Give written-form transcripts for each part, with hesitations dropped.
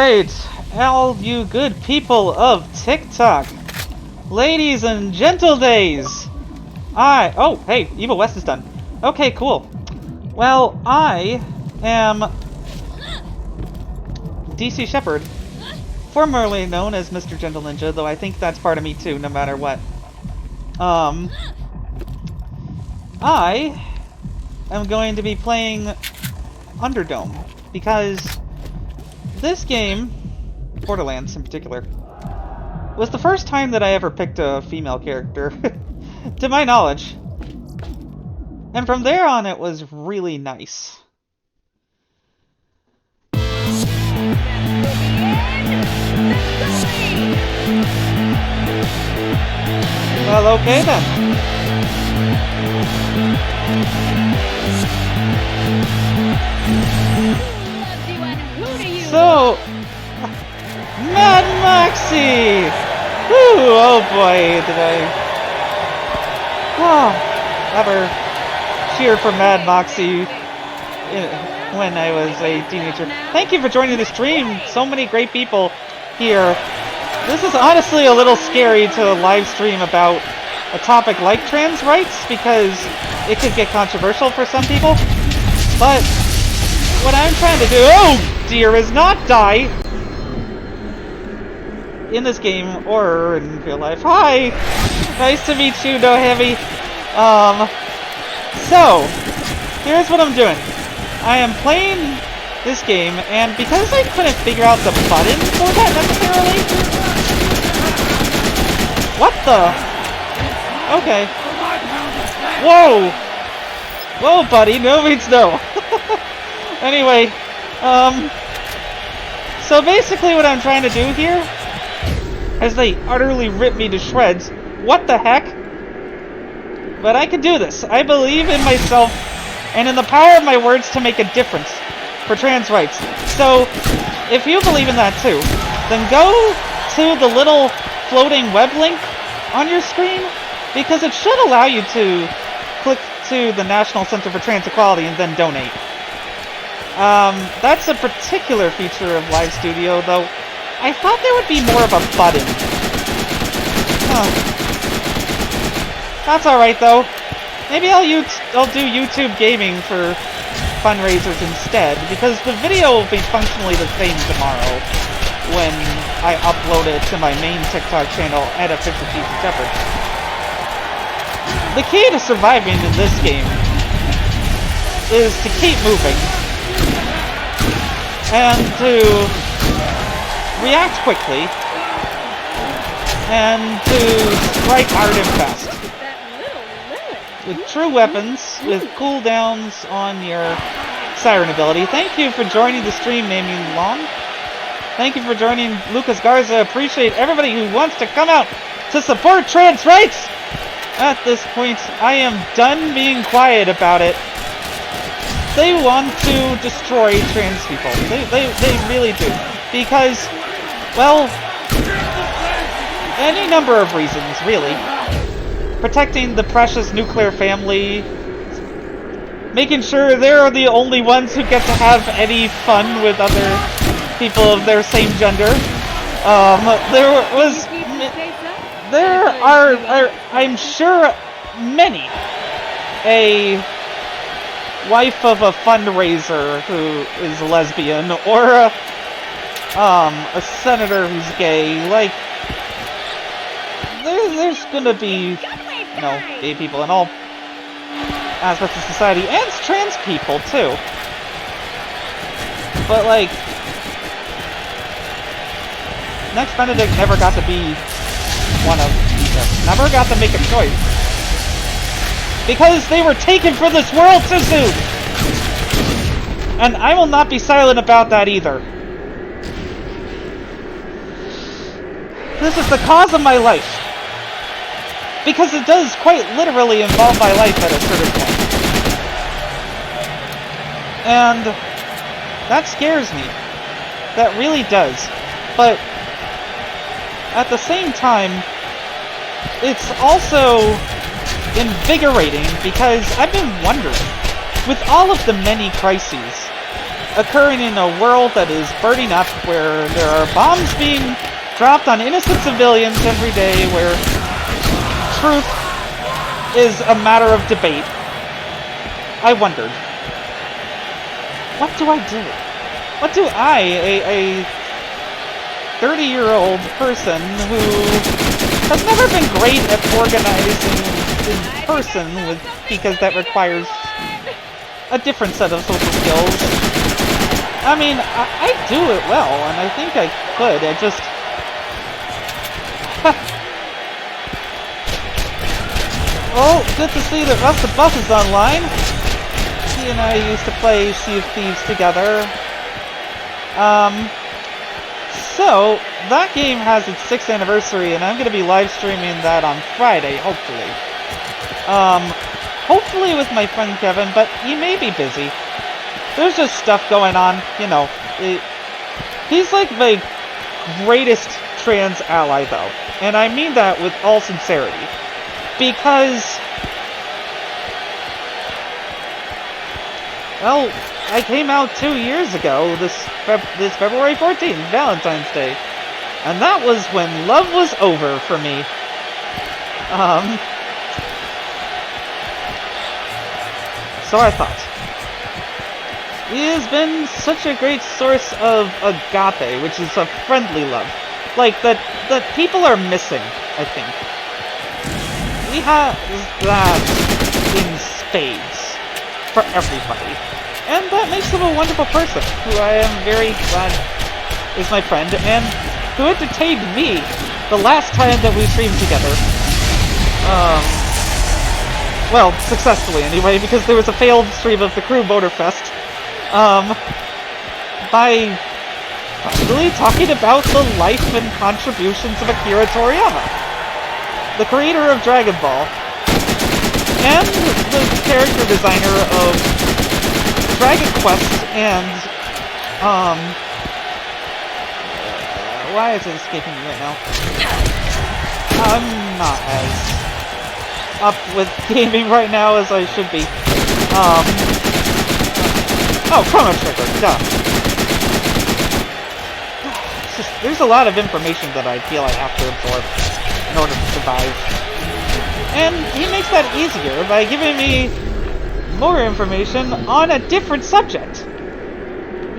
Alright, all you good people of TikTok, ladies and gentle days, oh, hey, Evil West is done. Okay, cool. Well, I am DC Shepherd, formerly known as Mr. Gentle Ninja, though I think that's part of me too, no matter what. I am going to be playing Underdome, because this game, Borderlands in particular, was the first time that I ever picked a female character, to my knowledge. And from there on, it was really nice. Well, okay then. So, Mad Moxie! Woo! Oh boy, did I ever cheer for Mad Moxie when I was a teenager. Thank you for joining the stream. So many great people here. This is honestly a little scary to live stream about a topic like trans rights because it could get controversial for some people. But what I'm trying to do, oh dear, is not die in this game or in real life. Hi! Nice to meet you, No Heavy. So, here's what I'm doing. I am playing this game, and because I couldn't figure out the button for that necessarily... What the? Okay. Whoa! Whoa, buddy, no means no. Anyway, so basically what I'm trying to do here, as they utterly rip me to shreds, what the heck? But I can do this. I believe in myself and in the power of my words to make a difference for trans rights. So, if you believe in that too, then go to the little floating web link on your screen, because it should allow you to click to the National Center for Trans Equality and then donate. That's a particular feature of Live Studio, though I thought there would be more of a button. That's alright, though. Maybe I'll do YouTube gaming for fundraisers instead, because the video will be functionally the same tomorrow when I upload it to my main TikTok channel at a 50-piece Shepherd. The key to surviving in this game is to keep moving and to react quickly and to strike hard and fast. With true weapons, with cooldowns on your siren ability. Thank you for joining the stream, Naming Long. Thank you for joining Lucas Garza. Appreciate everybody who wants to come out to support trans rights. At this point, I am done being quiet about it. They want to destroy trans people. They really do. Because, well, any number of reasons, really. Protecting the precious nuclear family, making sure they're the only ones who get to have any fun with other people of their same gender. There are, I'm sure, many a wife of a fundraiser who is lesbian, or a senator who's gay. Like, there's gonna be, you know, gay people in all aspects of society, and trans people, too. But, like, Next Benedict never got to be one of them. Never got to make a choice. Because they were taken for this world too soon! And I will not be silent about that either. This is the cause of my life. Because it does quite literally involve my life at a certain point. And that scares me. That really does. But at the same time, it's also invigorating because I've been wondering, with all of the many crises occurring in a world that is burning up, where there are bombs being dropped on innocent civilians every day, where truth is a matter of debate. I wondered, what do I do? What do I, a 30-year-old person who has never been great at organizing in person, because that requires a different set of social skills. I mean, I do it well, and I think I could. I just... Oh, good to see that Rust the Buff is online. He and I used to play Sea of Thieves together. So, that game has its 6th anniversary, and I'm going to be live streaming that on Friday, hopefully. Hopefully with my friend Kevin, but he may be busy. There's just stuff going on, you know. He's like my greatest trans ally, though. And I mean that with all sincerity. Because... well, I came out 2 years ago, this February 14th, Valentine's Day. And that was when love was over for me. So I thought. He has been such a great source of agape, which is a friendly love. Like, that people are missing, I think. He has that in spades for everybody. And that makes him a wonderful person, who I am very glad is my friend, and who entertained me the last time that we streamed together. Well, successfully anyway, because there was a failed stream of the Crew Motorfest. By really talking about the life and contributions of Akira Toriyama, the creator of Dragon Ball, and the character designer of Dragon Quest and, why is it escaping me right now? I'm not as up with gaming right now as I should be. Oh, Chrono Trigger, duh. It's just, there's a lot of information that I feel I have to absorb in order to survive. And he makes that easier by giving me more information on a different subject.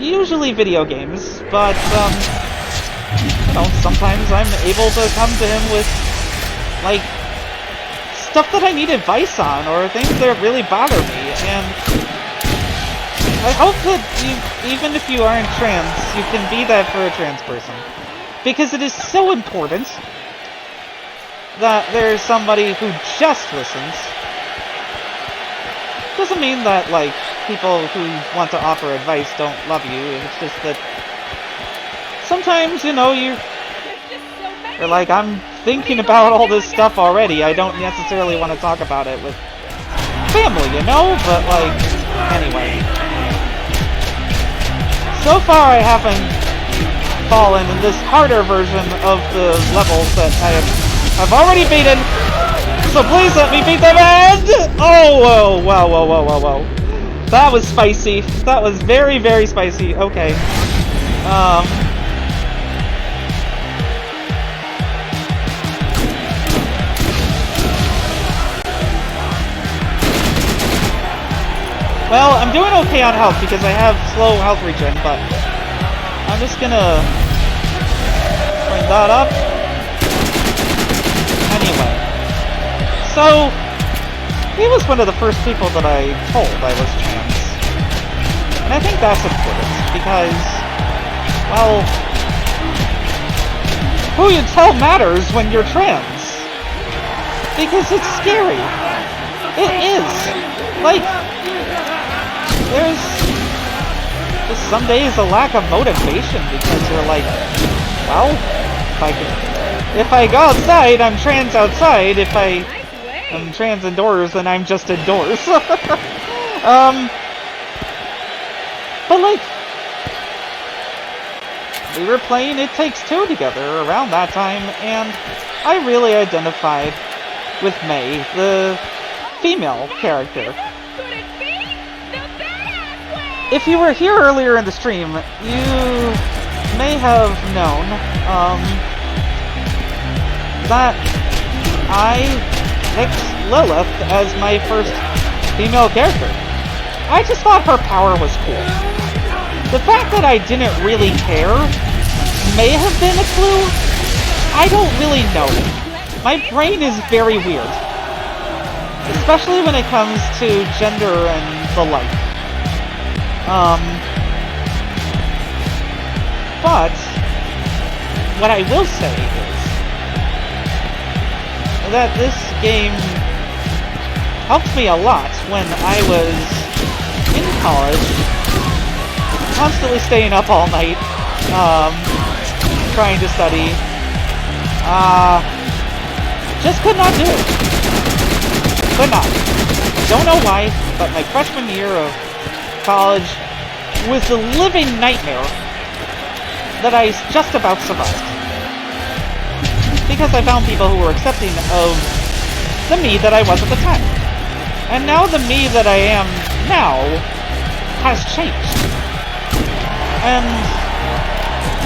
Usually video games, but, you know, sometimes I'm able to come to him with, like, stuff that I need advice on, or things that really bother me, and I hope that even if you aren't trans, you can be that for a trans person. Because it is so important that there's somebody who just listens. Doesn't mean that, like, people who want to offer advice don't love you, it's just that sometimes, you know, you're like, I'm thinking about all this stuff already, I don't necessarily want to talk about it with family, you know? But, like, anyway. So far I haven't fallen in this harder version of the levels that I've already beaten, so please let me beat them, and... oh, whoa, whoa, whoa, whoa, whoa, whoa. That was spicy. That was very, very spicy. Okay. Well, I'm doing okay on health because I have slow health regen, but I'm just gonna bring that up. Anyway, so he was one of the first people that I told I was trans, and I think that's important because, well, who you tell matters when you're trans, because it's scary. It is. Like, there's just some days a lack of motivation because you're like, well, if I go outside, I'm trans outside. If I am trans indoors, then I'm just indoors. But like, we were playing It Takes Two together around that time, and I really identified with May, the female character. if you were here earlier in the stream, you may have known that I picked Lilith as my first female character. I just thought her power was cool. The fact that I didn't really care may have been a clue. I don't really know. My brain is very weird. Especially when it comes to gender and the like. But what I will say is that this game helped me a lot when I was in college, constantly staying up all night, trying to study. Just could not do it. Could not. Don't know why, but my freshman year of college was a living nightmare that I just about survived. Because I found people who were accepting of the me that I was at the time. And now the me that I am now has changed. And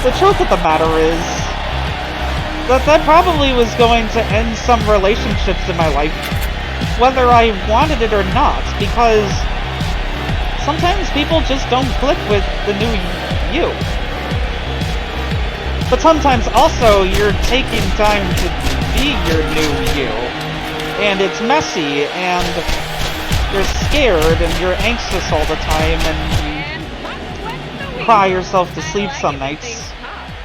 the truth of the matter is that probably was going to end some relationships in my life, whether I wanted it or not, because sometimes people just don't click with the new you. But sometimes also you're taking time to be your new you. And it's messy, and you're scared, and you're anxious all the time, and you cry yourself to sleep some nights.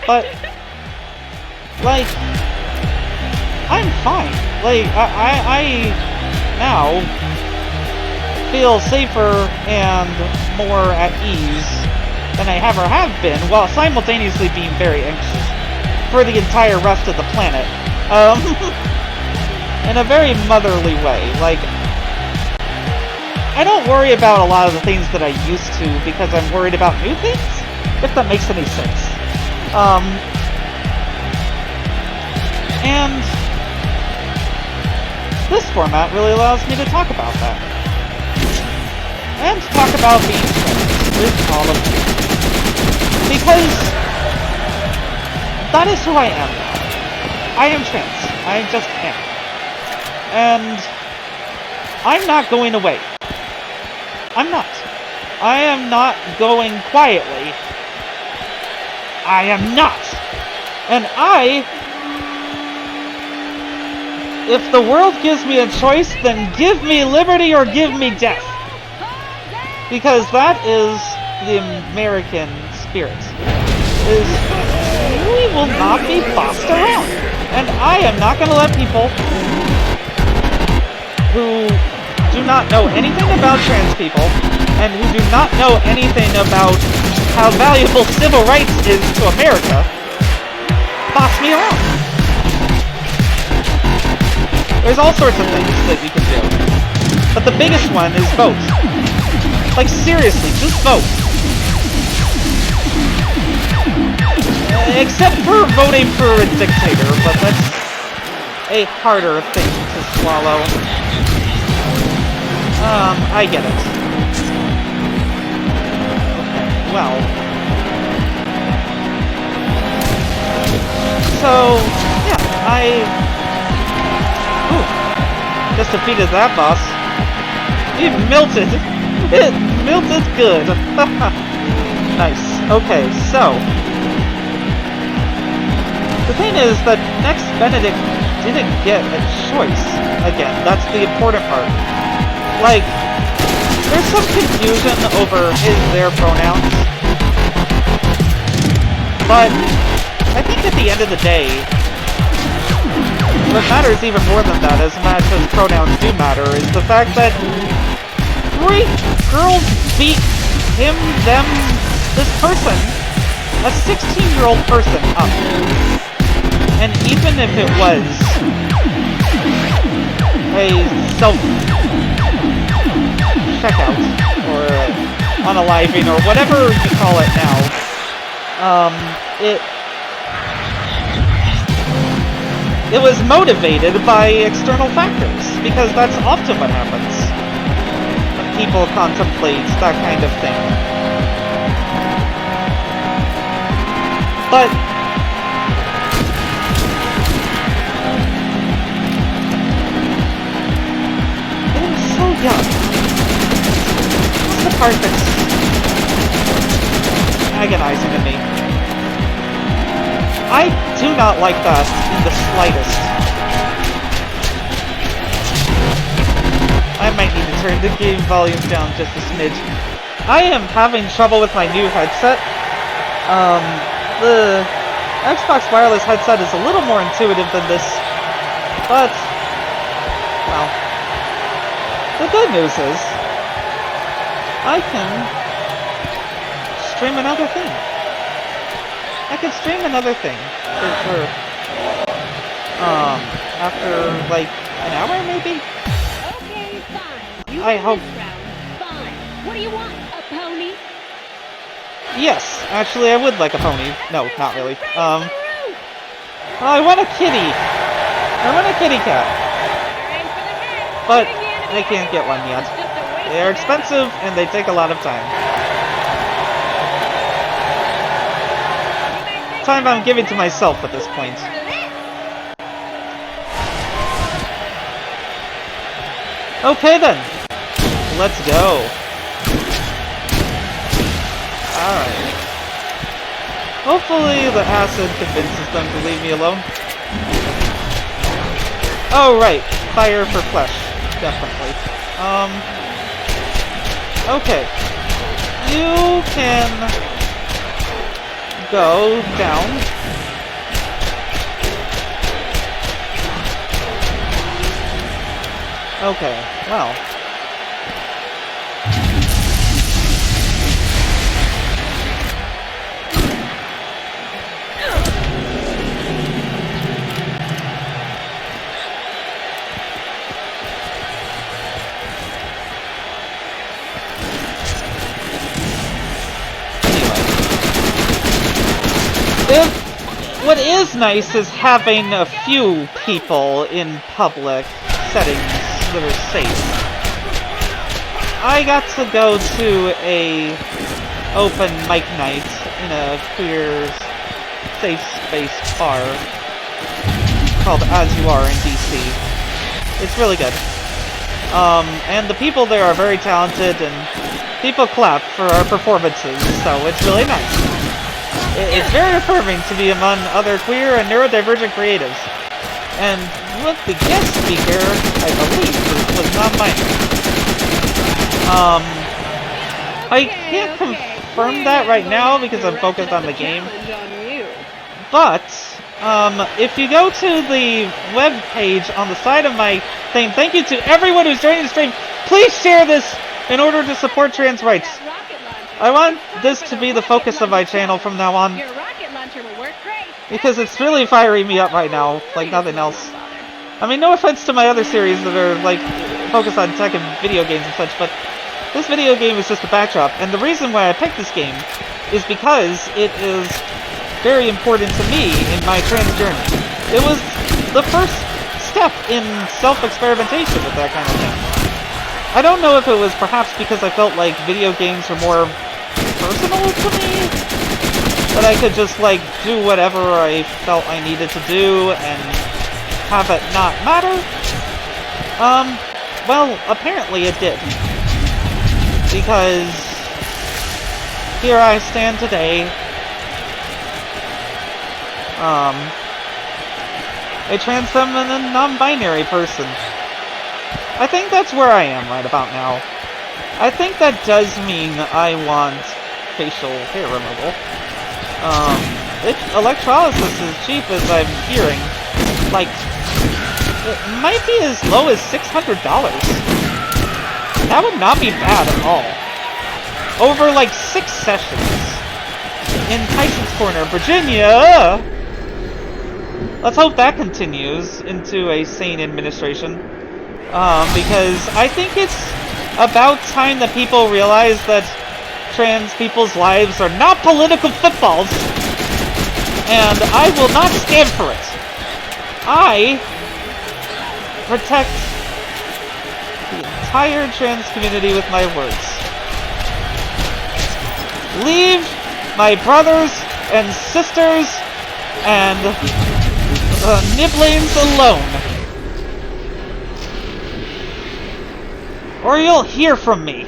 But, like, I'm fine. Like, I now feel safer and more at ease than I ever have been, while simultaneously being very anxious for the entire rest of the planet. In a very motherly way. Like, I don't worry about a lot of the things that I used to because I'm worried about new things, if that makes any sense. And this format really allows me to talk about that. And to talk about being trans with all of you. Because that is who I am now. I am trans. I just am. And I'm not going away. I'm not. I am not going quietly. I am not. And if the world gives me a choice, then give me liberty or give me death. Because that is the American spirit. We will not be bossed around. And I am not going to let people who do not know anything about trans people and who do not know anything about how valuable civil rights is to America boss me around. There's all sorts of things that you can do. But the biggest one is vote. Like, seriously, just vote. Except for voting for a dictator, but that's a harder thing to swallow. I get it. Well. So, yeah, just defeated that boss. It melted. It melted good. Nice. Okay, so the thing is that next Benedict didn't get a choice. Again, that's the important part. Like, there's some confusion over his/their pronouns. But I think at the end of the day, what matters even more than that, as much as pronouns do matter, is the fact that 3 girls beat him, them, this person, a 16-year-old person up. And even if it was a self-checkout, or unaliving, or whatever you call it now, it was motivated by external factors, because that's often what happens when people contemplate that kind of thing. But it was so young. That's the part that's agonizing to me. I do not like that in the slightest. I might need to turn the game volume down just a smidge. I am having trouble with my new headset. The Xbox wireless headset is a little more intuitive than this, but, well, the good news is, I can stream another thing. I can stream another thing after like an hour maybe? Okay, fine. You I hope. Fine. What do you want? A pony? Yes, actually I would like a pony. No, not really. Well, I want a kitty. I want a kitty cat. But I can't get one yet. They are expensive and they take a lot of time. Time I'm giving to myself at this point. Okay then, let's go. Alright. Hopefully the acid convinces them to leave me alone. Oh right, fire for flesh, definitely. Okay. You can go down. Okay, well. What is nice is having a few people in public settings that are safe. I got to go to a open mic night in a queer safe space bar called As You Are in DC. It's really good. And the people there are very talented and people clap for our performances, so it's really nice. It's very affirming to be among other queer and neurodivergent creatives. And what the guest speaker, I believe, was non-binary. I can't confirm that right now because I'm focused on the game. But, if you go to the web page on the side of my thing, thank you to everyone who's joining the stream. Please share this in order to support trans rights. I want this to be the focus of my channel from now on. Because it's really firing me up right now, like nothing else. I mean, no offense to my other series that are, like, focused on tech and video games and such, but this video game is just a backdrop. And the reason why I picked this game is because it is very important to me in my trans journey. It was the first step in self-experimentation with that kind of thing. I don't know if it was perhaps because I felt like video games were more personal to me, that I could just, like, do whatever I felt I needed to do and have it not matter. Well, apparently it did. Because here I stand today, a trans feminine non-binary person. I think that's where I am right about now. I think that does mean I want facial hair removal. Electrolysis is cheap as I'm hearing. Like, it might be as low as $600. That would not be bad at all. Over like 6 sessions. In Tyson's Corner, Virginia! Let's hope that continues into a sane administration. Because I think it's about time that people realize that trans people's lives are not political footballs, and I will not stand for it. I protect the entire trans community with my words. Leave my brothers, sisters, and my and sisters and nibblings alone. Or you'll hear from me.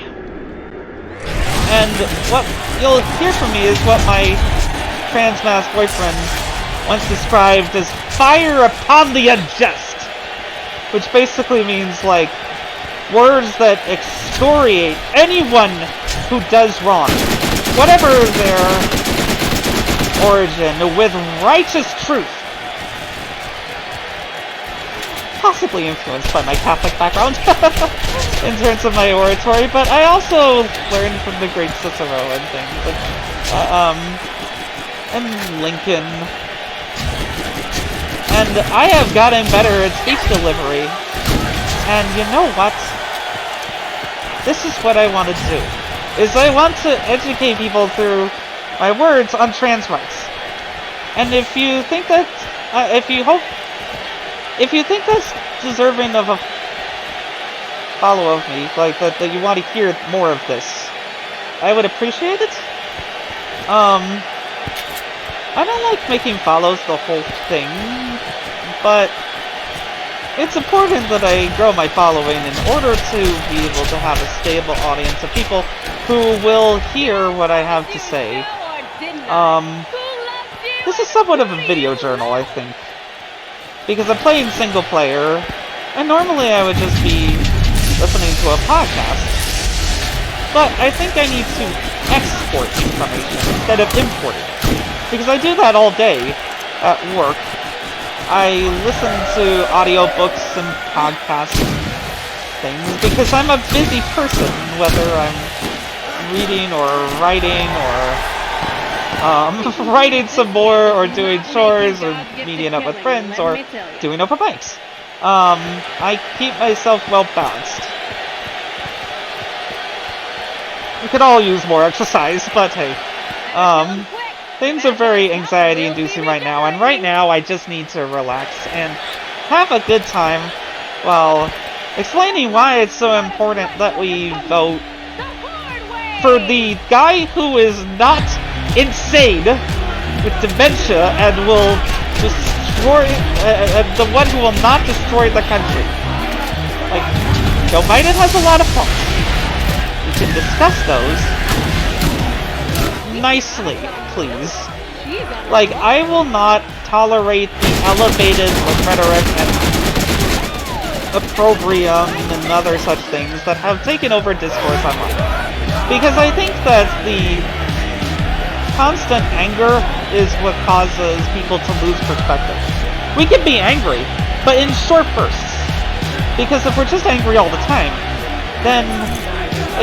And what you'll hear from me is what my trans-mass boyfriend once described as fire upon the unjust. Which basically means, like, words that excoriate anyone who does wrong, whatever their origin, with righteous truth. Possibly influenced by my Catholic background in terms of my oratory, but I also learned from the great Cicero and things, and Lincoln. And I have gotten better at speech delivery. And you know what? This is what I want to do. Is I want to educate people through my words on trans rights. And if you think that, if you think that's deserving of a follow of me, like that you want to hear more of this, I would appreciate it. I don't like making follows the whole thing, but it's important that I grow my following in order to be able to have a stable audience of people who will hear what I have to say. This is somewhat of a video journal, I think. Because I'm playing single player, and normally I would just be listening to a podcast. But I think I need to export information instead of import it. Because I do that all day at work. I listen to audiobooks and podcasts and things because I'm a busy person, whether I'm reading or writing or writing some more or doing chores or meeting up with friends or doing open mics. I keep myself well balanced. We could all use more exercise, but hey. Things are very anxiety-inducing right now, and right now I just need to relax and have a good time while explaining why it's so important that we vote for the guy who is not insane with dementia and will destroy, the one who will not destroy the country. Like, Joe Biden has a lot of faults. We can discuss those nicely, please. Like, I will not tolerate the elevated rhetoric and opprobrium and other such things that have taken over discourse online. Because I think that the constant anger is what causes people to lose perspective. We can be angry, but in short bursts. Because if we're just angry all the time, then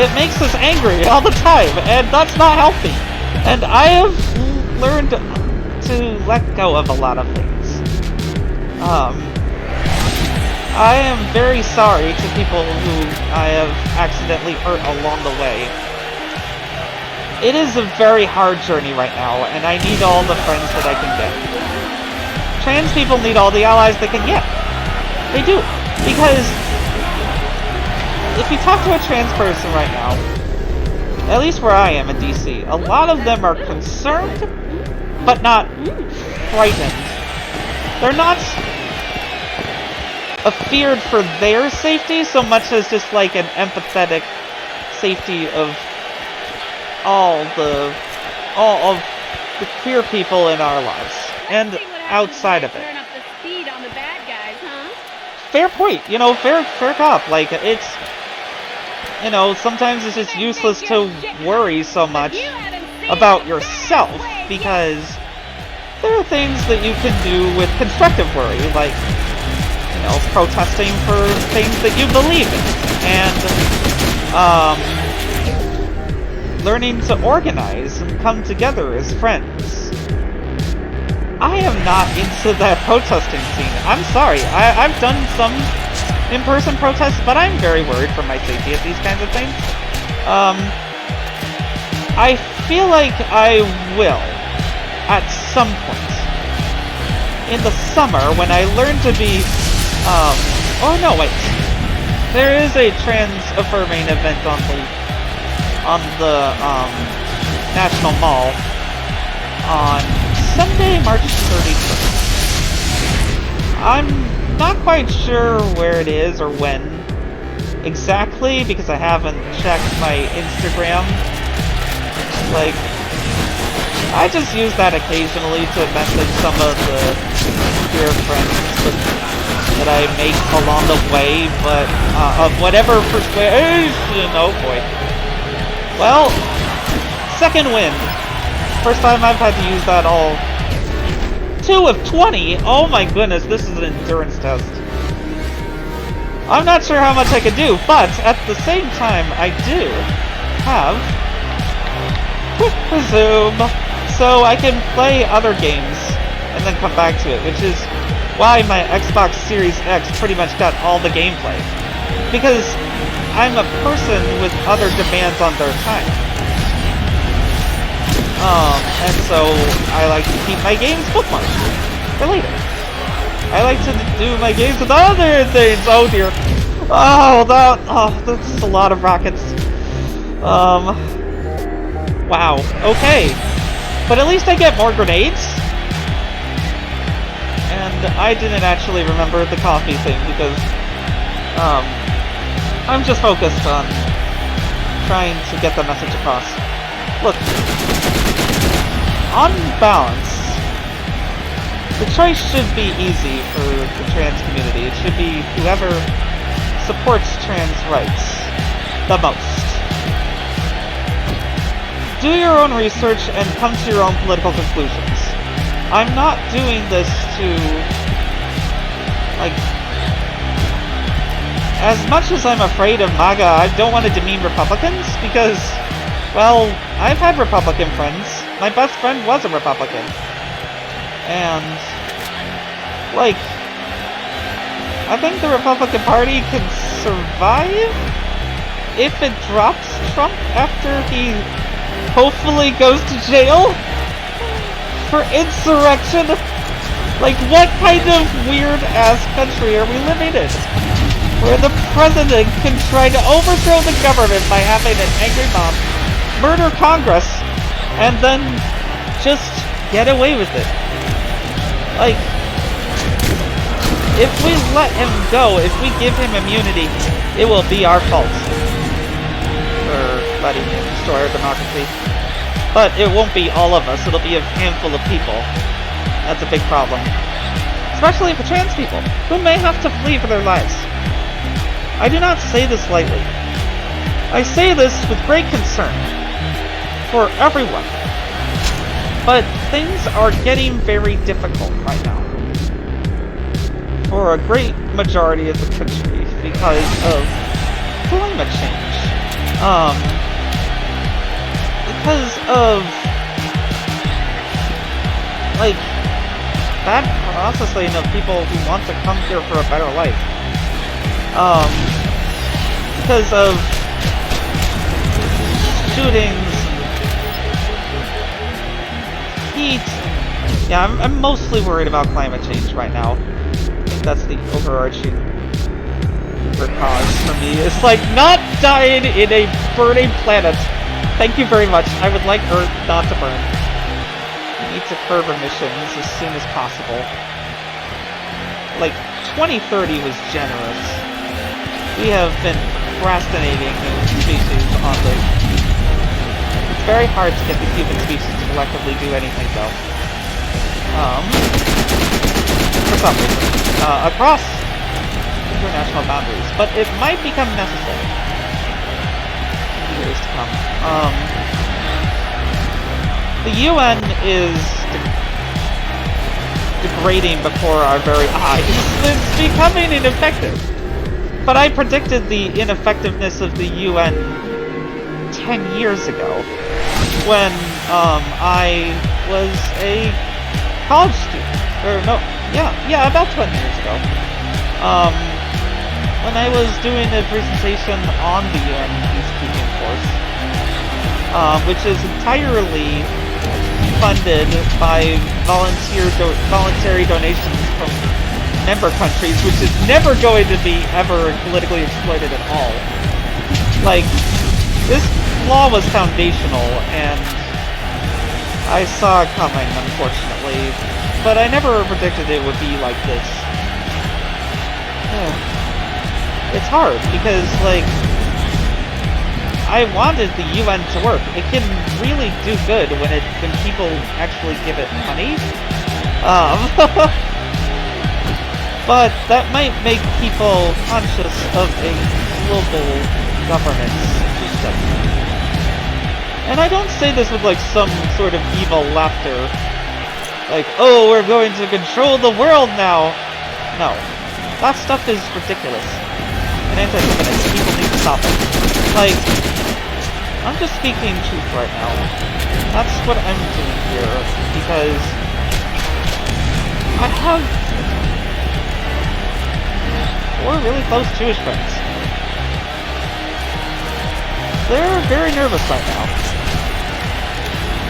it makes us angry all the time, and that's not healthy. And I have learned to let go of a lot of things. I am very sorry to people who I have accidentally hurt along the way. It is a very hard journey right now, and I need all the friends that I can get. Trans people need all the allies they can get. They do. Because if you talk to a trans person right now, at least where I am in DC, a lot of them are concerned, but not frightened. They're not afeared for their safety so much as just like an empathetic safety of all of the queer people in our lives and outside of it. Fair point, you know, fair cop. Like, it's, you know, sometimes it's just useless to worry so much about yourself, because there are things that you can do with constructive worry, like, you know, protesting for things that you believe in, and learning to organize and come together as friends. I am not into that protesting scene. I'm sorry. I've done some in-person protests, but I'm very worried for my safety at these kinds of things. I feel like I will, at some point, in the summer, when I learn to be, oh no, wait. There is a trans-affirming event on the National Mall. on Sunday, March 31st. I'm not quite sure where it is or when exactly, because I haven't checked my Instagram. Like, I just use that occasionally to message some of the dear friends that I make along the way, but of whatever persuasion. Oh boy. Well, second win. First time I've had to use that all. 2 of 20? Oh my goodness, this is an endurance test. I'm not sure how much I could do, but at the same time, I do have Quick Resume, so I can play other games and then come back to it, which is why my Xbox Series X pretty much got all the gameplay. Because I'm a person with other demands on their time. And so I like to keep my games bookmarked for later. I like to do my games with other things. Oh dear. Oh, that's a lot of rockets. Wow. Okay. But at least I get more grenades. And I didn't actually remember the coffee thing because, I'm just focused on trying to get the message across. Look. On balance, the choice should be easy for the trans community. It should be whoever supports trans rights the most. Do your own research and come to your own political conclusions. I'm not doing this to, like, as much as I'm afraid of MAGA, I don't want to demean Republicans because, well, I've had Republican friends. My best friend was a Republican. And, like, I think the Republican Party can survive if it drops Trump after he hopefully goes to jail for insurrection. Like, what kind of weird-ass country are we living in? Where the president can try to overthrow the government by having an angry mob murder Congress and then just get away with it. Like, if we let him go, if we give him immunity, it will be our fault for letting him destroy our democracy. But it won't be all of us, it'll be a handful of people. That's a big problem. Especially for trans people, who may have to flee for their lives. I do not say this lightly. I say this with great concern for everyone. But things are getting very difficult right now for a great majority of the country because of climate change. Because of, like, bad processing of people who want to come here for a better life. Because of shootings, heat. Yeah, I'm mostly worried about climate change right now. I think that's the overarching cause for me. It's like not dying in a burning planet. Thank you very much. I would like Earth not to burn. We need to curb emissions as soon as possible. Like, 2030 was generous. We have been procrastinating as a species on this. It's very hard to get the human species to collectively do anything, though. For some reason. Across international boundaries. But it might become necessary in years to come. The UN is degrading before our very eyes. It's becoming ineffective. But I predicted the ineffectiveness of the UN 10 years ago when I was a college student. Or no, yeah, about 20 years ago. When I was doing a presentation on the UN Peacekeeping Force, which is entirely funded by voluntary donations from member countries, which is never going to be ever politically exploited at all. Like, this law was foundational, and I saw it coming, unfortunately, but I never predicted it would be like this. It's hard, because, like, I wanted the UN to work. It can really do good when people actually give it money. But that might make people conscious of a global governance system. And I don't say this with, like, some sort of evil laughter. Like, oh, we're going to control the world now! No. That stuff is ridiculous. And anti-feminist, people need to stop it. Like, I'm just speaking truth right now. That's what I'm doing here, because I have 4 really close Jewish friends. They're very nervous right now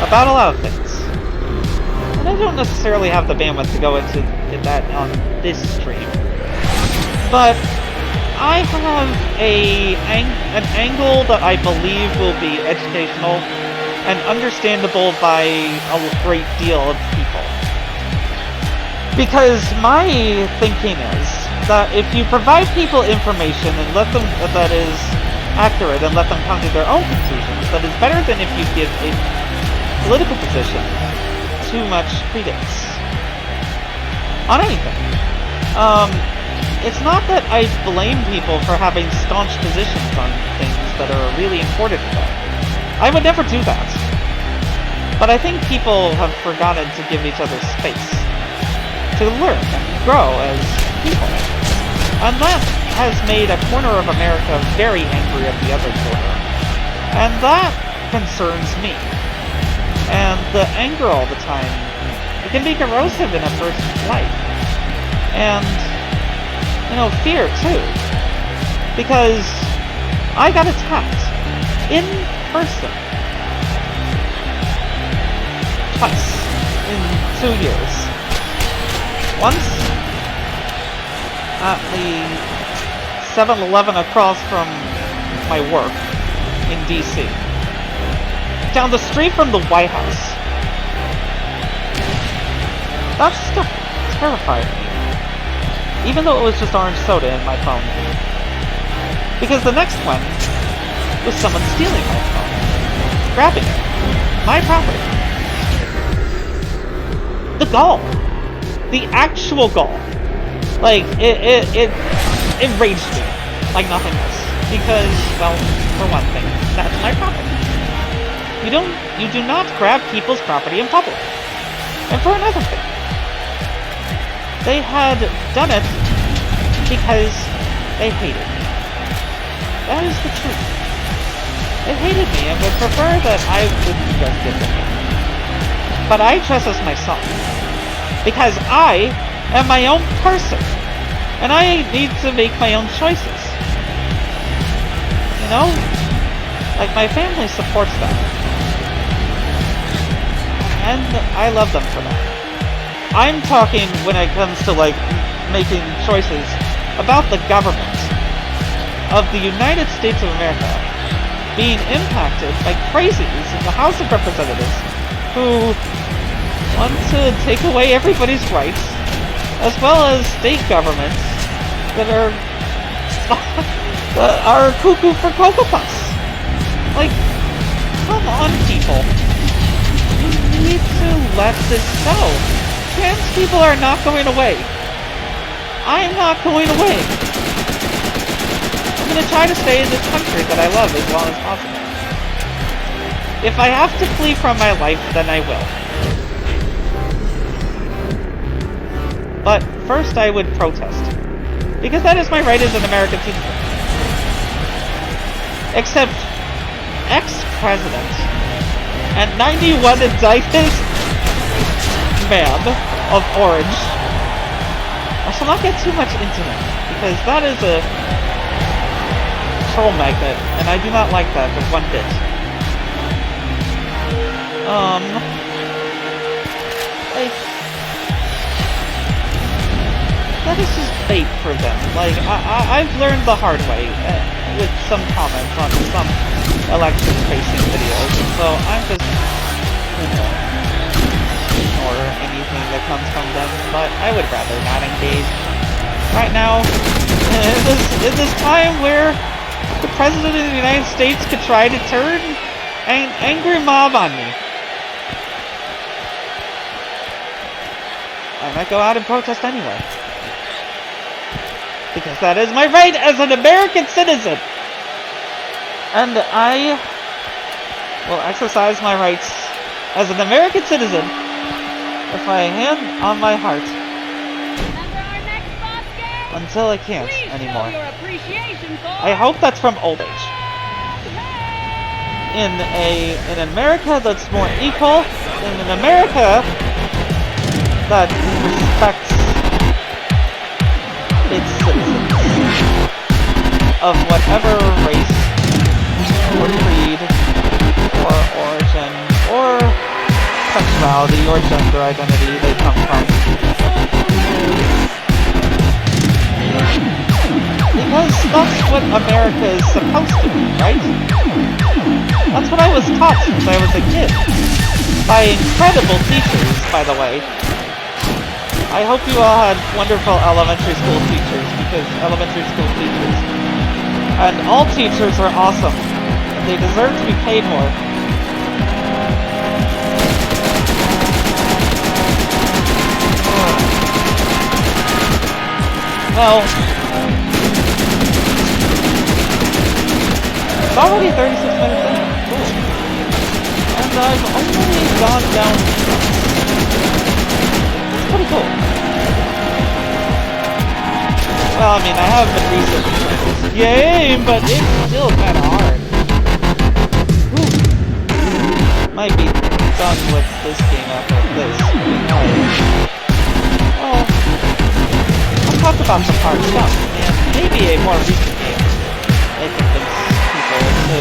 about a lot of things. And I don't necessarily have the bandwidth to go into that on this stream. But I have an angle that I believe will be educational and understandable by a great deal of people. Because my thinking is that if you provide people information and let them that is accurate and let them come to their own conclusions, that is better than if you give a political position too much credence on anything. It's not that I blame people for having staunch positions on things that are really important to them. I would never do that. But I think people have forgotten to give each other space to learn and grow as people. And that has made a corner of America very angry at the other corner. And that concerns me. And the anger all the time, it can be corrosive in a person's life. And fear too. Because I got attacked in person twice in 2 years. Once at the 7-Eleven across from my work in DC. Down the street from the White House. That stuff terrified me. Even though it was just orange soda in my phone. Because the next one was someone stealing my phone. Grabbing it. My property. The gall. The actual gall. Like, it enraged me. Like nothing else. Because, well, for one thing, that's my property. You do not grab people's property in public. And for another thing, they had done it because they hated me. That is the truth. They hated me and would prefer that I wouldn't just get them. But I trust as myself. Because I am my own person. And I need to make my own choices. You know? Like, my family supports that. And I love them for that. I'm talking when it comes to, like, making choices about the government of the United States of America being impacted by crazies in the House of Representatives who want to take away everybody's rights, as well as state governments that are cuckoo for Cocoa Puffs. Like, come on, people. You need to let this go. Trans people are not going away. I'm not going away. I'm going to try to stay in this country that I love as long as possible. If I have to flee from my life, then I will. But first I would protest. Because that is my right as an American citizen. Except ex-president and 91 indicted man of Orange. I shall not get too much into him, because that is a troll magnet, and I do not like that with one bit. Like, that is just bait for them. Like, I've learned the hard way with some comments on some election-facing videos, and so I'm just, anything that comes from them, but I would rather not engage. Right now, in this time where the President of the United States could try to turn an angry mob on me. I might go out and protest anyway. Because that is my right as an American citizen! And I will exercise my rights as an American citizen with my hand on my heart. Until I can't anymore. I hope that's from old age. In America that's more equal, in an America that respects its citizens of whatever race or creed or origin or sexuality or gender identity they come from. Because that's what America is supposed to be, right? That's what I was taught since I was a kid. By incredible teachers, by the way. I hope you all had wonderful elementary school teachers, because elementary school teachers and all teachers are awesome. And they deserve to be paid more. Well, it's already 36 minutes in. Cool. And I've only gone down. That's pretty cool. Well, I mean, I have been researching this game, but it's still kind of hard. Whew. Might be done with this game after this. Well, I'll talk about the hard stuff, and maybe a more recent game. I convince people to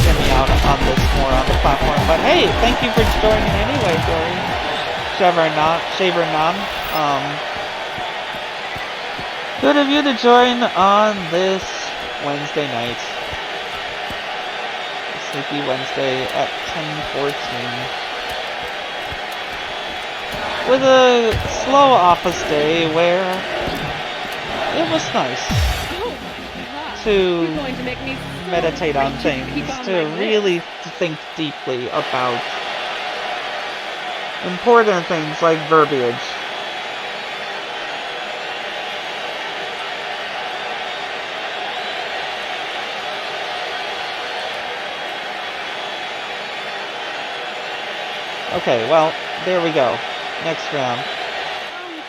hear me out on this more on the platform. But hey, thank you for joining anyway, Dory. Shaver Non. Good of you to join on this Wednesday night. Sleepy Wednesday at 10:14. With a slow office day where it was nice to meditate on things, to really think deeply about important things like verbiage. Okay, well, there we go. Next round.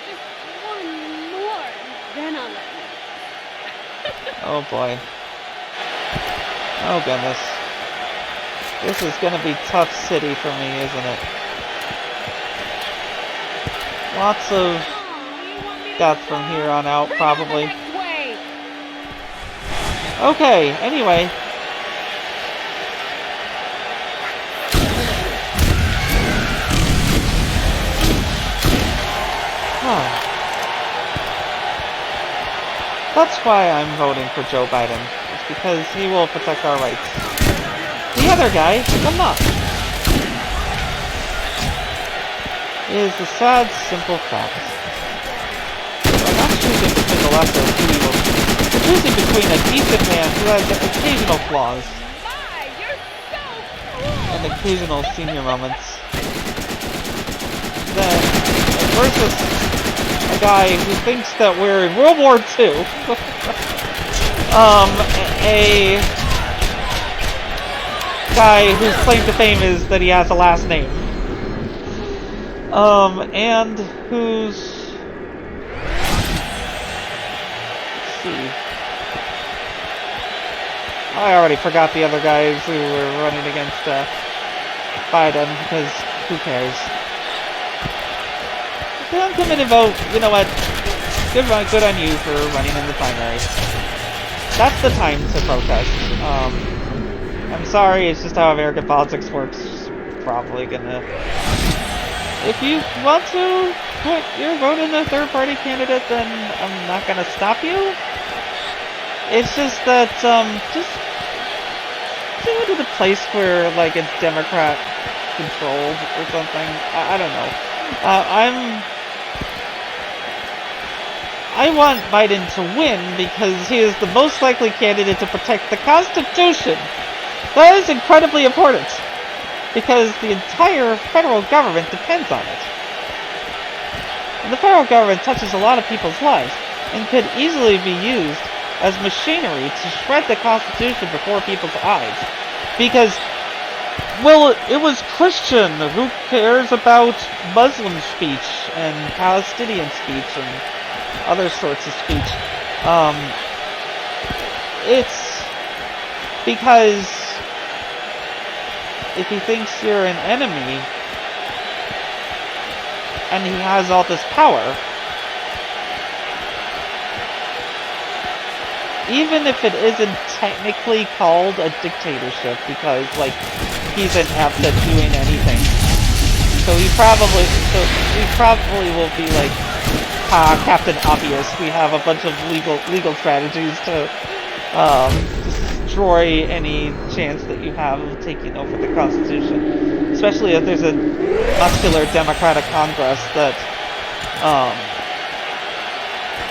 Just one more, then I'll let you. Oh boy. Oh goodness. This is gonna be tough city for me, isn't it? Lots of death from here on out, probably. Okay, anyway. That's why I'm voting for Joe Biden. It's because he will protect our rights. The other guy will not. It is the sad, simple fact. We're not choosing between the lesser of two evils. We're choosing between a decent man who has occasional flaws and occasional senior moments. Then, versus a guy who thinks that we're in World War II. A guy whose claim to fame is that he has a last name. And who's... Let's see. I already forgot the other guys who were running against Biden, because who cares? Then come in and vote. You know what? Good on you for running in the primary. That's the time to protest. I'm sorry, it's just how American politics works. Probably gonna... If you want to put your vote in a third-party candidate, then I'm not gonna stop you. It's just that, just do it in a place where, like, it's Democrat-controlled or something. I don't know. I want Biden to win because he is the most likely candidate to protect the Constitution. That is incredibly important because the entire federal government depends on it. And the federal government touches a lot of people's lives and could easily be used as machinery to shred the Constitution before people's eyes. Because, well, it was Christian. Who cares about Muslim speech and Palestinian speech and other sorts of speech? It's because if he thinks you're an enemy and he has all this power, even if it isn't technically called a dictatorship because, like, he's inept at doing anything. So he probably will be like, Captain Obvious, we have a bunch of legal strategies to destroy any chance that you have of taking over the Constitution. Especially if there's a muscular Democratic Congress that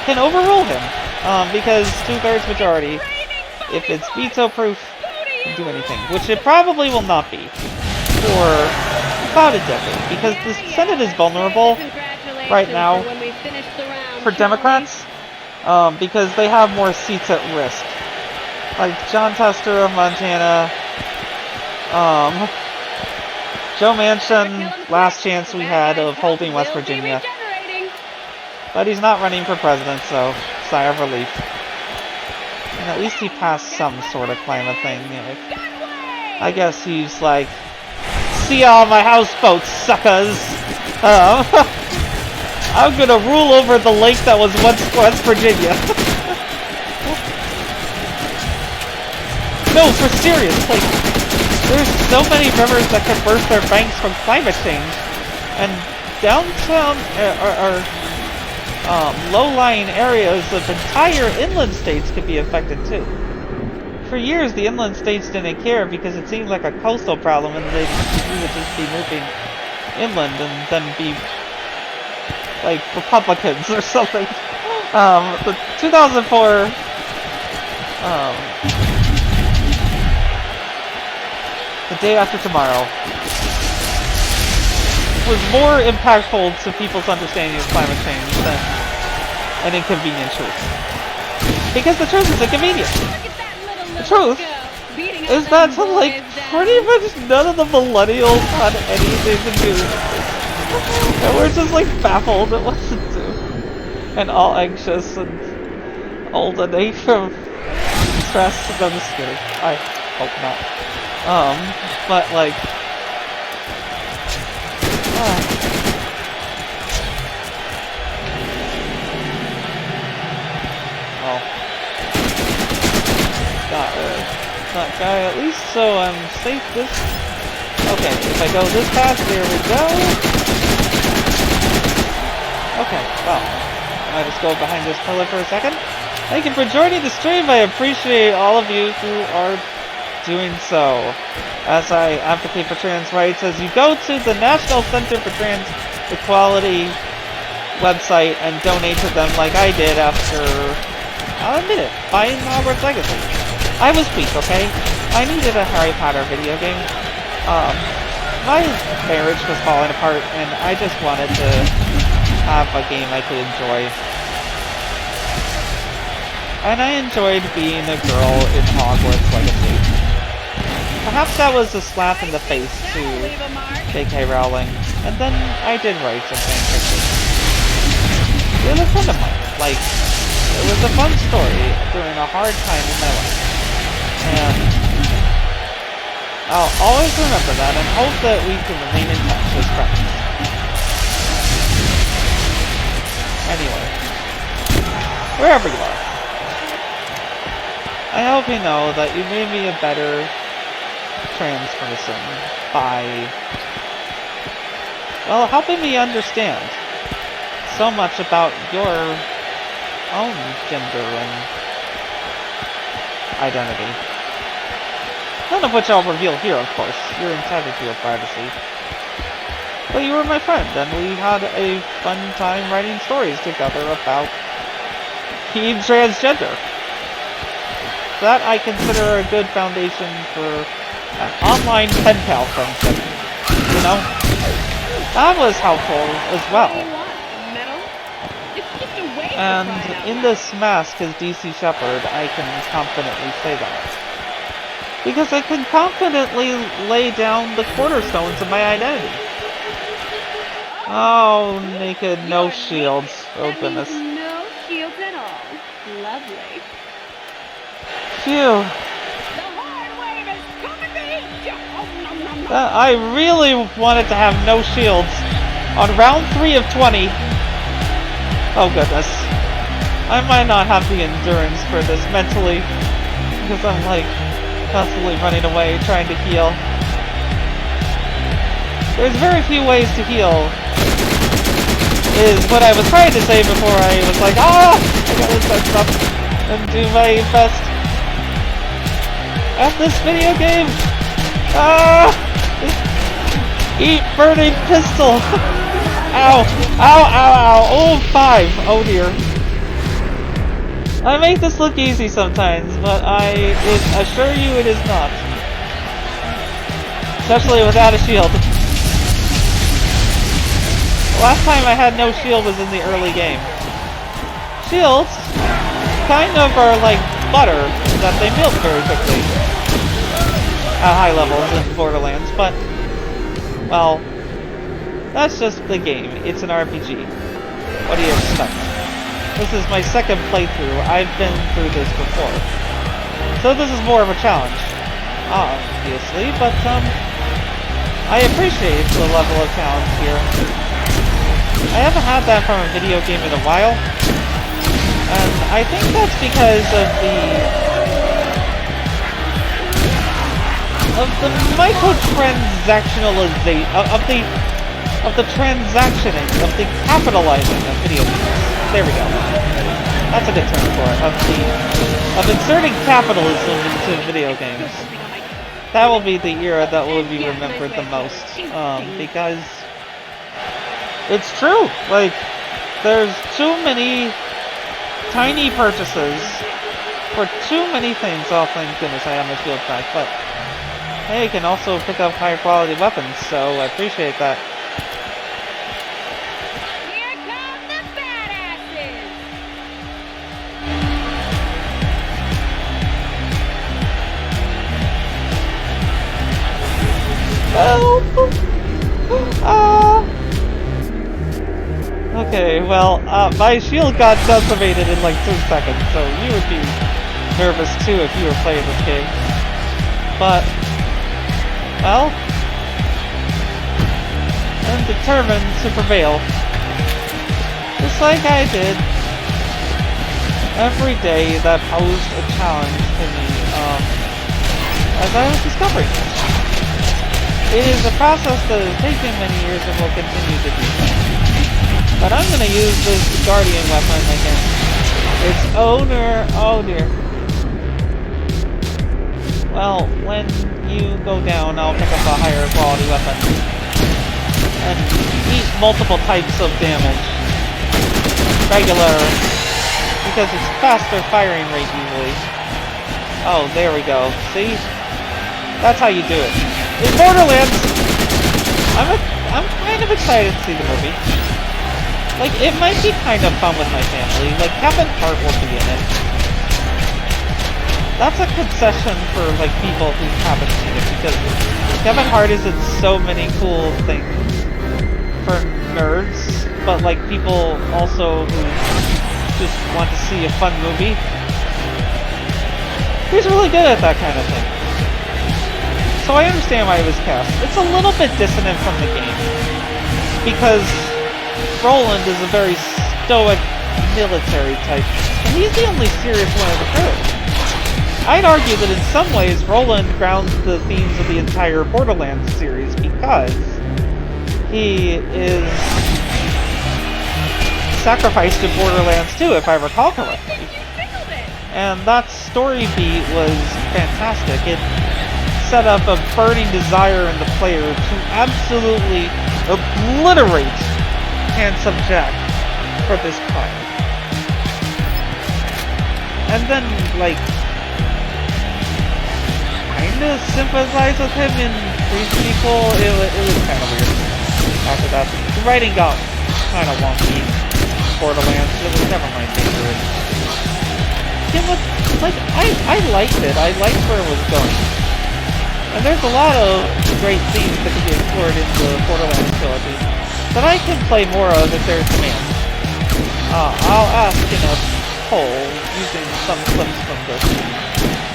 can overrule him. Because 2/3 majority, if it's veto-proof, can do anything. Which it probably will not be for about a decade. Because the Senate is vulnerable right now for Democrats. Because they have more seats at risk. Like John Tester of Montana, Joe Manchin, last chance we had of holding West Virginia. But he's not running for president, so sigh of relief. And at least he passed some sort of climate thing. I guess he's like, see all my houseboats, suckers! I'm gonna rule over the lake that was once West Virginia. No, for serious, like, there's so many rivers that can burst their banks from climate change. And downtown, low-lying areas of entire inland states could be affected too. For years, the inland states didn't care because it seemed like a coastal problem, and we would just be moving inland and then be like Republicans or something. The 2004 The Day After Tomorrow was more impactful to people's understanding of climate change than an inconvenient truth. Because the truth is inconvenient. The truth is that, like, pretty much none of the millennials had anything to do with it. And we're just, like, baffled at what to do. And all anxious and old and age from stress. I'm just kidding. I hope not. But, like, oh. That guy, at least so I'm safe this... Okay, if I go this fast, there we go. Okay, well, I just go behind this pillar for a second. Thank you for joining the stream. I appreciate all of you who are doing so. As I advocate for trans rights, as you go to the National Center for Trans Equality website and donate to them like I did after, I'll admit it, buying Hogwarts Legacy. I was weak, okay? I needed a Harry Potter video game. My marriage was falling apart and I just wanted to have a game I could enjoy. And I enjoyed being a girl in Hogwarts Legacy. Perhaps that was a slap in the face to J.K. Rowling, and then I did write some fanfiction. It was a friend of mine. Like, it was a fun story during a hard time in my life. And I'll always remember that and hope that we can remain in touch as friends. Anyway, wherever you are, I hope you know that you made me a better trans person by, well, helping me understand so much about your own gender and identity. None of which I'll reveal here, of course. You're entitled to your privacy. But you were my friend, and we had a fun time writing stories together about being transgender. That I consider a good foundation for an online pen pal friendship. You know? That was helpful as well. And in this mask as DC Shepherd, I can confidently say that. Because I can confidently lay down the cornerstones of my identity. Oh, naked, no shields. Oh, goodness. No shields at all. Lovely. Phew. The hard wave is coming to eat you. Oh, nom, nom, nom. I really wanted to have no shields on round 3 of 20. Oh, goodness. I might not have the endurance for this mentally. Because I'm, like, constantly running away, trying to heal. There's very few ways to heal. Is what I was trying to say before I was like, ah! I gotta set up and do my best at this video game. Ah! Eat burning pistol. Ow! Ow! Ow! Ow! Oh, 5! Oh dear. I make this look easy sometimes, but I assure you it is not. Especially without a shield. Last time I had no shield was in the early game. Shields kind of are like butter that they melt very quickly at high levels in Borderlands, but, well, that's just the game. It's an RPG. What do you expect? This is my second playthrough. I've been through this before. So this is more of a challenge, obviously, but, I appreciate the level of challenge here. I haven't had that from a video game in a while, and I think that's because of the microtransactionalization of the transactioning, of the capitalizing of video games. There we go. That's a good term for it. Of inserting capitalism into video games. That will be the era that will be remembered the most, because it's true. Like, there's too many tiny purchases for too many things. Oh, thank goodness I have my shield back. But hey, you can also pick up higher quality weapons, so I appreciate that. Here come the badasses. Help! Okay, well, my shield got decimated in like 2 seconds, so you would be nervous too if you were playing this game. But, well, I'm determined to prevail. Just like I did every day that posed a challenge to me, as I was discovering this. It is a process that has taken many years and will continue to do so. But I'm gonna use this Guardian weapon against its owner. Oh dear. Well, when you go down, I'll pick up a higher quality weapon. And eat multiple types of damage. Regular. Because it's faster firing rate usually. Oh, there we go. See? That's how you do it. In Borderlands, I'm kind of excited to see the movie. Like, it might be kind of fun with my family. Like, Kevin Hart will be in it. That's a concession for, like, people who haven't seen it, because Kevin Hart is in so many cool things for nerds, but, like, people also who just want to see a fun movie. He's really good at that kind of thing. So I understand why he was cast. It's a little bit dissonant from the game, because Roland is a very stoic military type, and he's the only serious one of the crew. I'd argue that in some ways Roland grounds the themes of the entire Borderlands series because he is sacrificed in Borderlands 2, if I recall correctly. And that story beat was fantastic. It set up a burning desire in the player to absolutely obliterate Handsome Jack for this crime. And then, like, kinda sympathize with him in Free People. It was kind of weird after that. The writing got kind of wonky. Borderlands, it was never my favorite. It was, like, I liked it. I liked where it was going. And there's a lot of great themes that can be explored in the Borderlands trilogy that I can play more of if there's demand. I'll ask in a poll using some clips from this,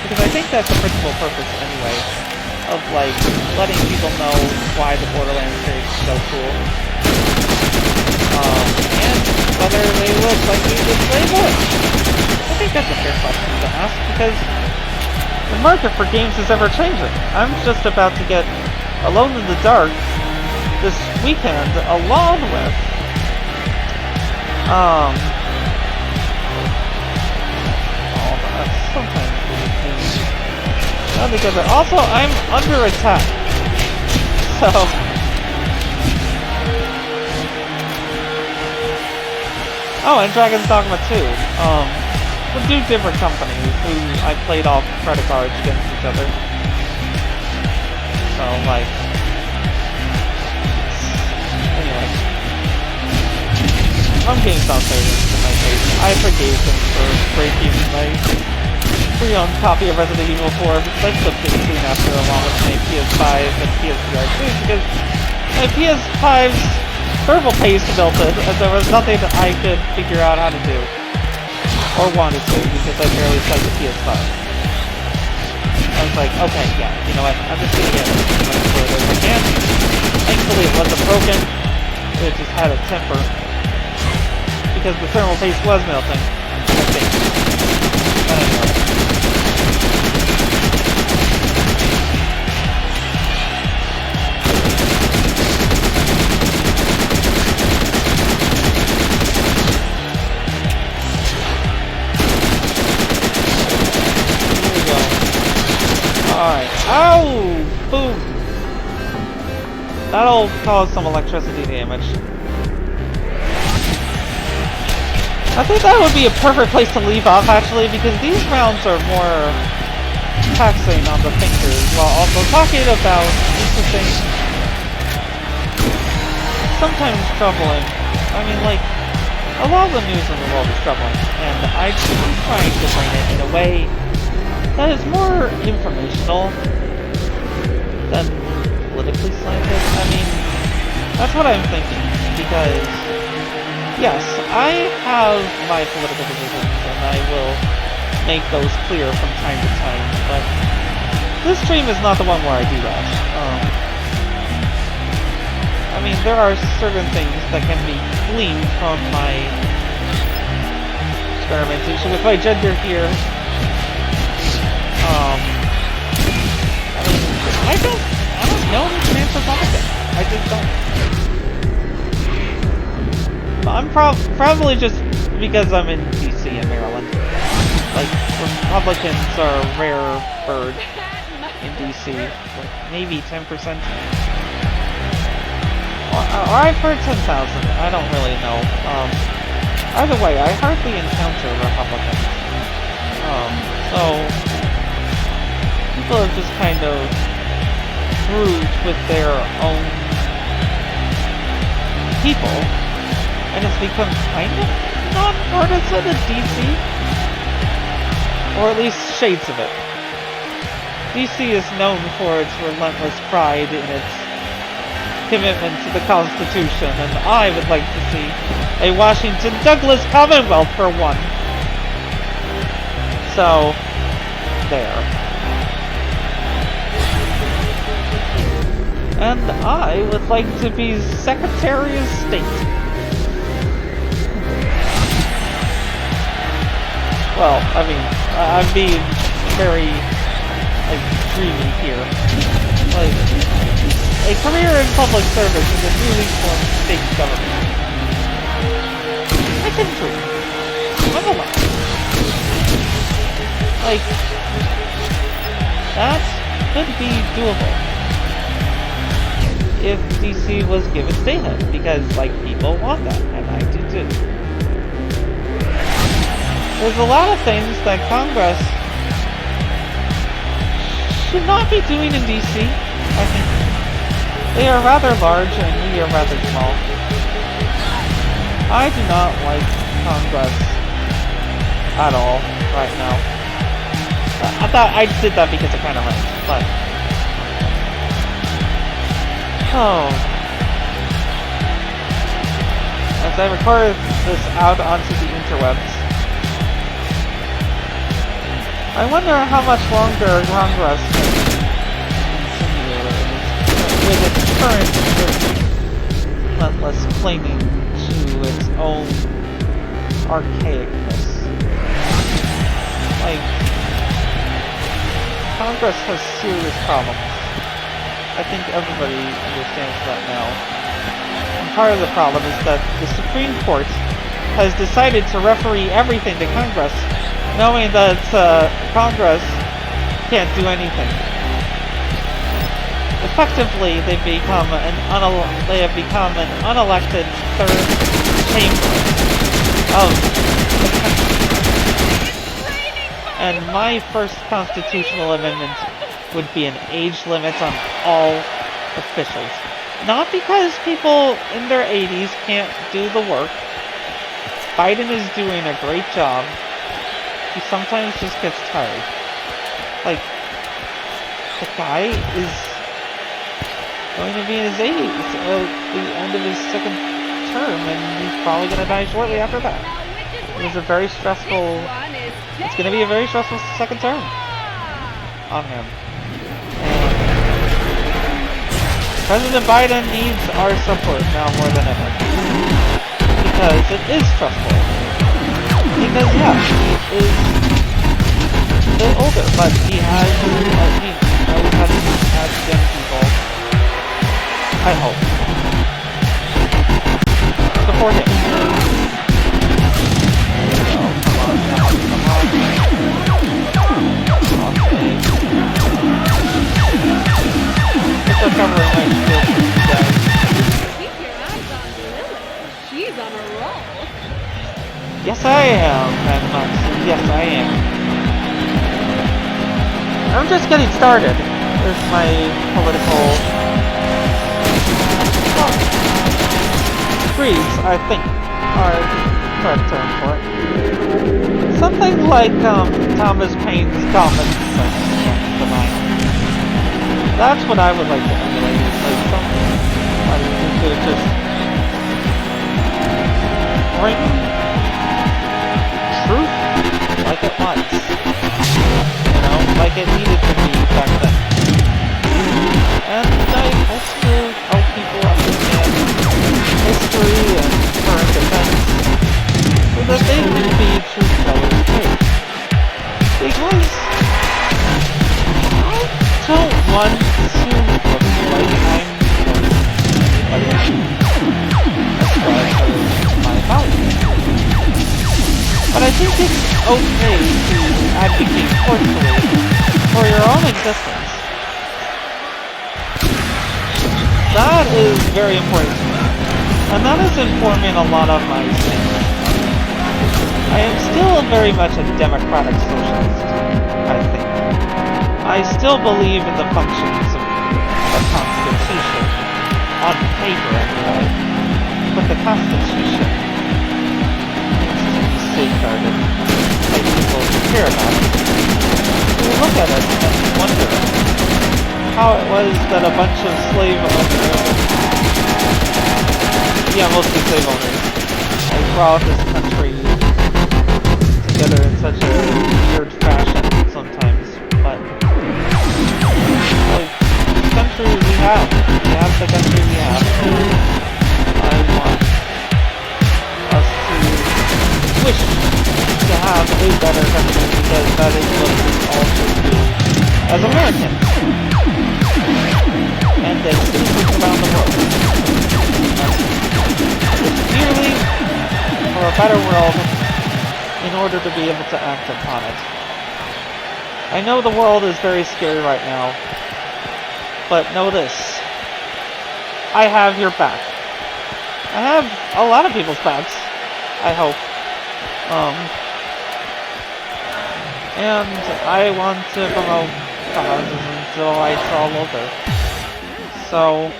because I think that's the principal purpose anyway, of like letting people know why the Borderlands series is so cool, and whether they would like me to play more. I think that's a fair question to ask, because the market for games is ever changing. I'm just about to get Alone in the Dark this weekend, along with sometimes not together. Also, I'm under attack. So oh, and Dragon's Dogma 2. With two different companies who I played off credit cards against each other. So, like, anyway. Some games don't say this in my case. I forgave them for breaking my pre-owned copy of Resident Evil 4 because I flipped it soon after along with my PS5 and PSVR 2 because my PS5's thermal paste melted and there was nothing that I could figure out how to do. Or wanted to, because I barely played the PS5. I was like, okay, yeah, you know what, I'm just gonna get as much further as I can. Thankfully it wasn't broken, it just had a temper. Because the thermal paste was melting, I think. But anyway. Alright. Ow! Boom! That'll cause some electricity damage. I think that would be a perfect place to leave off, actually, because these rounds are more taxing on the fingers, while also talking about interesting, sometimes troubling. I mean, like, a lot of the news in the world is troubling, and I'm trying to bring it in a way that is more informational than politically slanted. I mean, that's what I'm thinking, because, yes, I have my political positions, and I will make those clear from time to time, but this stream is not the one where I do that. I mean, there are certain things that can be gleaned from my experimentation with my gender here. I don't know the chances of it. I just don't. I'm probably just because I'm in DC and Maryland. Like, Republicans are a rare bird in DC. Like, maybe 10%. Or I've heard 10,000. I don't really know. Either way, I hardly encounter Republicans. So people have just kind of grooved with their own people, and it's become kind of nonpartisan in DC, or at least shades of it. DC is known for its relentless pride in its commitment to the Constitution, and I would like to see a Washington Douglas Commonwealth for one. So, there. And I would like to be Secretary of State. Well, I mean, I'm being very, like, dreamy here. Like, a career in public service in the newly formed state government. I can dream. I'm alive. Like, that could be doable. if DC was given statehood, because, like, people want that, and I do too. There's a lot of things that Congress should not be doing in DC, I think. They are rather large, and we are rather small. I do not like Congress at all right now. I thought I did that because it kind of hurts, but... Oh. As I record this out onto the interwebs, I wonder how much longer Congress can continue with its current relentless clinging to its own archaicness. Like, Congress has serious problems. I think everybody understands that now. And part of the problem is that the Supreme Court has decided to referee everything to Congress, knowing that Congress can't do anything. Effectively, they have become an unelected third chamber of the country. And my first constitutional amendment would be an age limit on all officials. Not because people in their 80s can't do the work. Biden is doing a great job. He sometimes just gets tired. Like, the guy is going to be in his 80s at the end of his second term, and he's probably going to die shortly after that. It was a very stressful... It's going to be a very stressful second term on him. And President Biden needs our support now more than ever. Because it is stressful. Because, yeah, he is a bit older, but he has, he knows how to have young people. I hope. Support him. It's a covering my skills, guys. Keep your eyes on Lily. She's on a roll. Yes, I am, Mad Max. Yes, I am. I'm just getting started with my political creeds, I think, are the correct term for it. Something like Thomas Paine's common sense comes to mind. That's what I would like to emulate. Like something who could just bring truth like it was. You know, like it needed to be back then. And I hope to help people understand history and current events so that they can be truth tellers too. Because I don't want to look like I'm anybody as far as my values. But I think it's okay to advocate forcefully for your own existence. That is very important to me. And that is informing a lot of my thinking. I am still very much a democratic socialist, I think. I still believe in the functions of the Constitution, on paper anyway. But the Constitution needs to be safeguarded by people who care about it. We look at it and wonder how it was that a bunch of slave owners, mostly slave owners, like brought this country together in such a weird fashion sometimes, but like the country we have the country we have. I want us to wish to have a better country because that is what we all should do as Americans and as citizens around the world. It's merely for a better world in order to be able to act upon it. I know the world is very scary right now, but know this. I have your back. I have a lot of people's backs, I hope. And I want to promote causes and civil rights all over. So,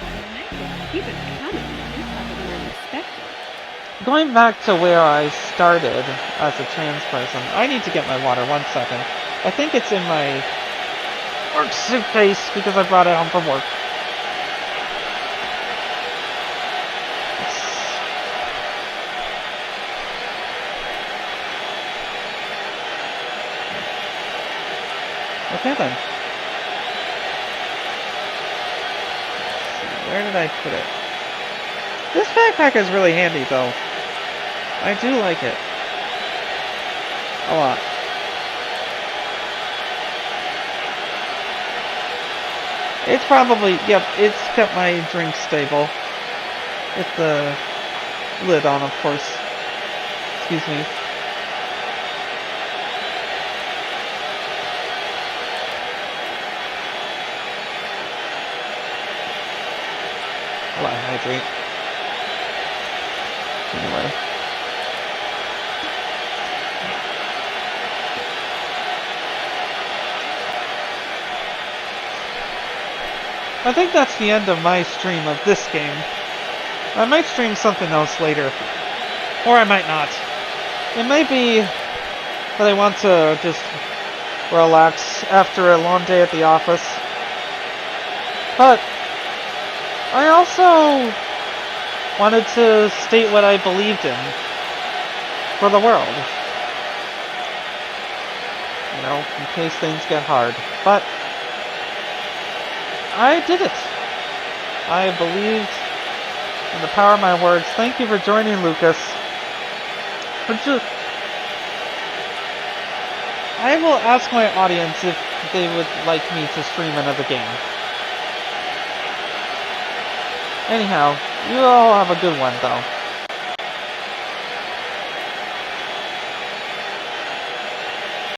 going back to where I started as a trans person, I need to get my water, 1 second. I think it's in my work suitcase because I brought it home from work. Okay then. Where did I put it? This backpack is really handy though. I do like it. A lot. It's probably, yep, it's kept my drink stable. With the lid on, of course. Excuse me. I'll hydrate. Anyway. I think that's the end of my stream of this game. I might stream something else later. Or I might not. It may be that I want to just relax after a long day at the office. But I also wanted to state what I believed in for the world. You know, in case things get hard. But I did it. I believed in the power of my words. Thank you for joining, Lucas. I will ask my audience if they would like me to stream another game. Anyhow, you all have a good one, though.